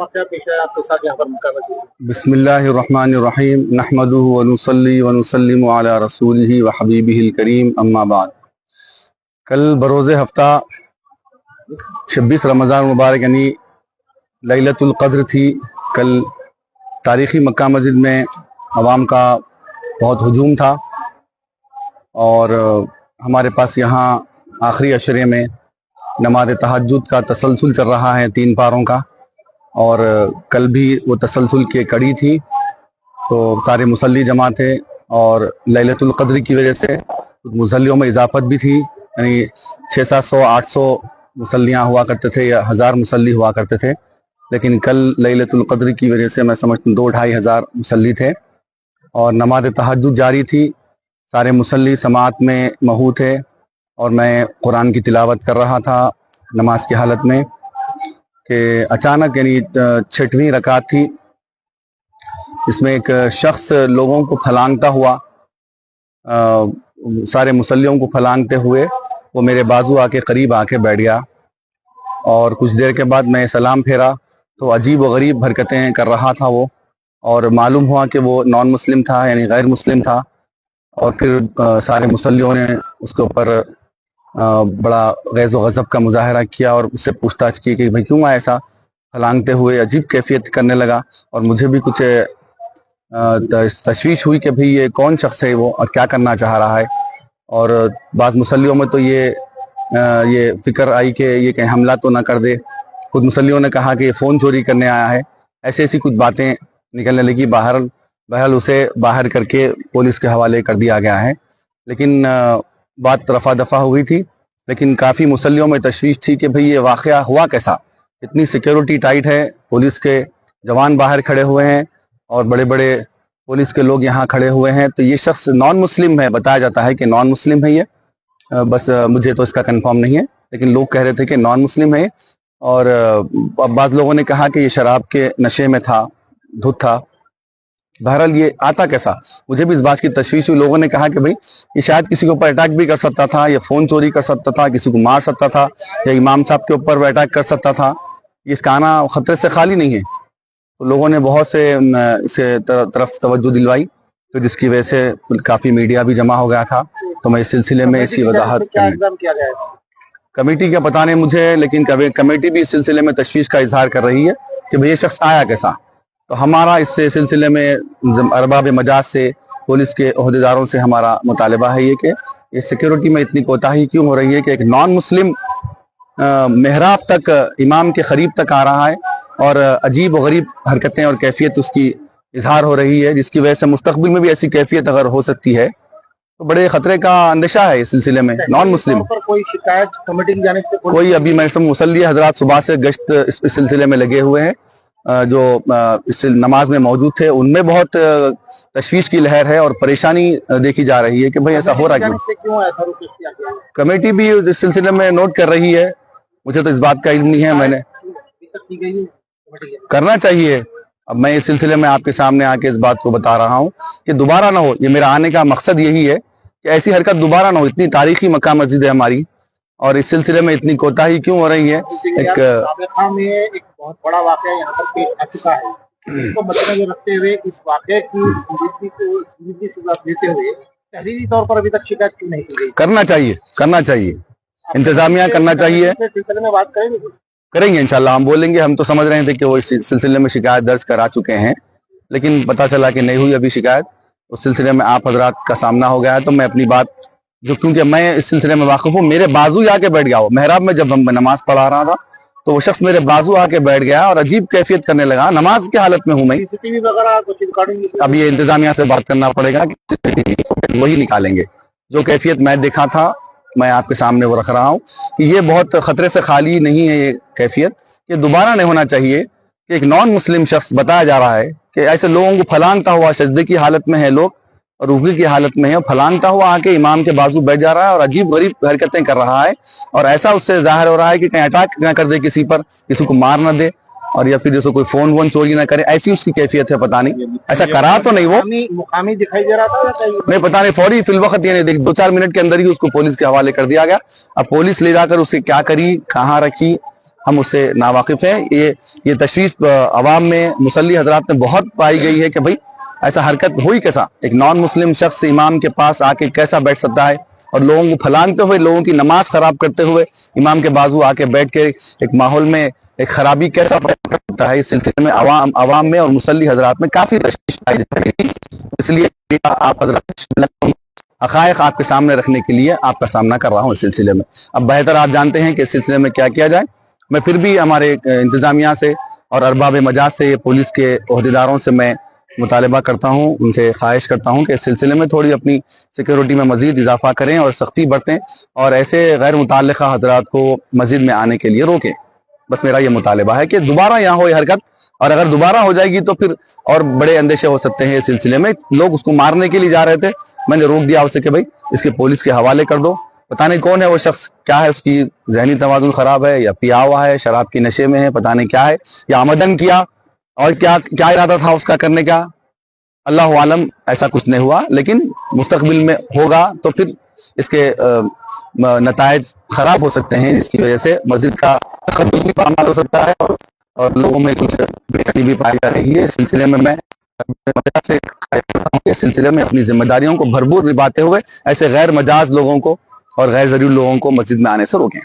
वाक़या पेश आया आपके साथ यहाँ पर मक्का में? बिस्मिल्लाहिर्रहमानिर्रहीम नहमदुहु व नुसल्ली व नुसल्लिमु अला रसूलिही व हबीबिहिल करीम अम्मा बाद। कल बरोज़े हफ्ता 26 रमज़ान मुबारक यानी लैलतुल क़द्र थी। कल तारीख़ी मक्का मस्जिद में अवाम का बहुत हुजूम था और हमारे पास यहाँ आखिरी अशरे में नमाज तहज्जुद का तसलसल चल रहा है 3 पारों का, और कल भी वो तसलसल की कड़ी थी। तो सारे मुसल्ली जमा थे और लैलतुल क़द्र की वजह से मुसल्लियों में इजाफत भी थी, यानी 600-700-800 मुसल्लियाँ हुआ करते थे या 1000 मुसल्ली हुआ करते थे। लेकिन कल लैलतुल क़द्र की वजह से मैं समझता हूँ 2-2.5 हज़ार मुसल्ली थे और नमाज तहज्जुद जारी थी। सारे मुसल्ली समात में महू थे और मैं कुरान की तिलावत कर रहा था नमाज की हालत में कि अचानक यानी 6वीं रकात थी, इसमें एक शख्स लोगों को फलांगता हुआ सारे मुसल्लियों को फलांगते हुए वो मेरे बाजू आके करीब आके बैठ गया और कुछ देर के बाद मैं सलाम फेरा तो अजीब व गरीब हरकतें कर रहा था वो, और मालूम हुआ कि वो नॉन मुस्लिम था यानी गैर मुस्लिम था। और फिर सारे मुसल्लियों ने उसके ऊपर बड़ा गैज़ व गज़ब का मुजाहरा किया और उससे पूछताछ की कि भाई क्यों ऐसा फलांगते हुए अजीब कैफियत करने लगा। और मुझे भी कुछ तशवीश हुई कि भाई ये कौन शख्स है वो और क्या करना चाह रहा है। और बाज़ मुसल्लियों में तो ये फ़िक्र आई कि ये कहीं हमला तो ना कर दे। खुद मुसल्लियों ने कहा कि ये फ़ोन चोरी करने आया है, ऐसी कुछ बातें निकलने लगी। बहरहाल उसे बाहर करके पुलिस के हवाले कर दिया गया है। लेकिन बात रफा दफा हो गई थी, लेकिन काफ़ी मुसल्लियों में तशवीश थी कि भाई ये वाक़या हुआ कैसा। इतनी सिक्योरिटी टाइट है, पुलिस के जवान बाहर खड़े हुए हैं और बड़े बड़े पुलिस के लोग यहाँ खड़े हुए हैं। तो ये शख्स नॉन मुस्लिम है, बताया जाता है कि नॉन मुस्लिम है ये, बस मुझे तो इसका कंफर्म नहीं है, लेकिन लोग कह रहे थे कि नॉन मुस्लिम है। और बाज़ लोगों ने कहा कि ये शराब के नशे में था, धुत था। बहरहाल ये आता कैसा, मुझे भी इस बात की तशवीश हुई। लोगों ने कहा कि भाई ये शायद किसी के ऊपर अटैक भी कर सकता था, या फ़ोन चोरी कर सकता था, किसी को मार सकता था, या इमाम साहब के ऊपर अटैक कर सकता था। इसका आना ख़तरे से खाली नहीं है। तो लोगों ने बहुत से इसे तरफ तवज्जो दिलवाई, तो जिसकी वजह से काफ़ी मीडिया भी जमा हो गया था। तो मैं इस सिलसिले में इसकी वजाहत कमेटी का पता नहीं मुझे, लेकिन कमेटी भी इस सिलसिले में तशवीश का इजहार कर रही है कि भाई ये शख्स आया कैसा। तो हमारा इस सिलसिले में अरबाब मजाज से, पुलिस के ओहदेदारों से हमारा मुतालबा है ये कि इस सिक्योरिटी में इतनी कोताही क्यों हो रही है कि एक नॉन मुस्लिम मेहराब तक, इमाम के करीब तक आ रहा है और अजीब व गरीब हरकतें और कैफियत उसकी इजहार हो रही है, जिसकी वजह से मुस्तकबिल में भी ऐसी कैफियत अगर हो सकती है तो बड़े खतरे का अंदेशा है इस सिलसिले में। नॉन मुस्लिम पर कोई शिकायत कमेटी की जानिब से कोई अभी मैं सब मुसल्ली हजरात सुबह से गश्त इस सिलसिले में लगे हुए हैं, जो इस नमाज में मौजूद थे उनमें बहुत तशवीश की लहर है और परेशानी देखी जा रही है कि भाई ऐसा हो रहा क्यों। कमेटी भी इस सिलसिले में नोट कर रही है, मुझे तो इस बात का इल्म नहीं है। मैंने करना चाहिए। अब मैं इस सिलसिले में आपके सामने आके इस बात को बता रहा हूँ कि दोबारा ना हो। ये मेरा आने का मकसद यही है कि ऐसी हरकत दोबारा ना हो। इतनी तारीखी मक्का मस्जिद है हमारी और इस सिलसिले में इतनी कोताही क्यों हो रही है। एक बहुत बड़ा वाक़या यहाँ पर पेश आ चुका है, इसको मद्देनजर रखते हुए इस वाक़े की संजीदगी से लेते हुए तहरीरी तौर पर अभी तक शिकायत क्यों नहीं की गई? करना चाहिए इंतजामिया करना चाहिए। सिलसिले में बात करेंगे इंशाल्लाह, हम बोलेंगे। हम तो समझ रहे थे कि वो इस सिलसिले में शिकायत दर्ज करा चुके हैं, लेकिन पता चला कि नहीं हुई अभी शिकायत। उस सिलसिले में आप हजरात का सामना हो गया है, तो मैं अपनी बात जो, क्योंकि मैं इस सिलसिले में वाकिफ हूँ, मेरे बाजू आके बैठ गया वो मेहराब में। जब हम नमाज पढ़ा रहा था तो वो शख्स मेरे बाजू आके बैठ गया और अजीब कैफियत करने लगा। नमाज की हालत में हूँ मैं। अब ये इंतजामिया से बात करना पड़ेगा कि वही निकालेंगे। जो कैफियत मैं देखा था मैं आपके सामने वो रख रहा हूँ कि ये बहुत खतरे से खाली नहीं है। ये कैफियत ये दोबारा नहीं होना चाहिए कि एक नॉन मुस्लिम शख्स बताया जा रहा है कि ऐसे लोगों को फलांगता हुआ, सजदे की हालत में है लोग और रुकू की हालत में है, फलांगता हुआ आके इमाम के बाजू बैठ जा रहा है और अजीब गरीब हरकतें कर रहा है। और ऐसा उससे जाहिर हो रहा है कि कहीं अटैक ना कर दे किसी पर, किसी को मार ना दे, और या फिर जैसे कोई फोन वोन चोरी ना करे, ऐसी उसकी कैफियत है। पता नहीं ऐसा करा तो नहीं, वो मुकामी दिखाई दे रहा था नहीं, पता नहीं। फौरी फिल वक्त ये नहीं, 2-4 मिनट के अंदर ही उसको पुलिस के हवाले कर दिया गया। अब पुलिस ले जाकर उसे क्या करी, कहाँ रखी, ہم اس سے ناواقف ہیں. یہ تشویش عوام میں مصلی حضرات میں بہت پائی گئی ہے کہ بھئی ایسا حرکت ہوئی کیسا, ایک نان مسلم شخص امام کے پاس آ کے کیسا بیٹھ سکتا ہے, اور لوگوں کو پھلانگتے ہوئے, لوگوں کی نماز خراب کرتے ہوئے امام کے بازو آ کے بیٹھ کے ایک ماحول میں ایک خرابی کیسا پیدا کرتا ہے. اس سلسلے میں عوام میں اور مصلی حضرات میں کافی تشویش پائی جاتی ہے. اس لیے آپ حضرات حقائق آپ کے سامنے رکھنے کے لیے آپ کا سامنا کر رہا ہوں اس سلسلے میں. اب بہتر آپ جانتے ہیں کہ اس سلسلے میں کیا کیا جائے. میں پھر بھی ہمارے انتظامیہ سے اور ارباب مجاز سے, پولیس کے عہدیداروں سے میں مطالبہ کرتا ہوں, ان سے خواہش کرتا ہوں کہ اس سلسلے میں تھوڑی اپنی سیکیورٹی میں مزید اضافہ کریں اور سختی برتیں, اور ایسے غیر متعلقہ حضرات کو مسجد میں آنے کے لیے روکیں. بس میرا یہ مطالبہ ہے کہ دوبارہ یہاں ہو یہ حرکت, اور اگر دوبارہ ہو جائے گی تو پھر اور بڑے اندیشے ہو سکتے ہیں اس سلسلے میں. لوگ اس کو مارنے کے لیے جا رہے تھے, میں نے روک دیا اسے کہ بھائی اس کے پولیس کے حوالے کر دو. پتہ نہیں کون ہے وہ شخص, کیا ہے اس کی ذہنی توازن خراب ہے, یا پیا ہوا ہے, شراب کی نشے میں ہے, پتہ نہیں کیا ہے, یا آمدن کیا, اور کیا ارادہ تھا اس کا کرنے کا, اللہ عالم. ایسا کچھ نہیں ہوا, لیکن مستقبل میں ہوگا تو پھر اس کے نتائج خراب ہو سکتے ہیں, جس کی وجہ سے مسجد کا تقدس بھی پامال ہو سکتا ہے, اور لوگوں میں کچھ بے چینی بھی پائی جا رہی ہے. اس سلسلے میں اس سلسلے میں اپنی ذمہ داریوں کو بھرپور نبھاتے ہوئے ایسے غیر مجاز لوگوں کو اور غیر ضروری لوگوں کو مسجد میں آنے سے روکیں.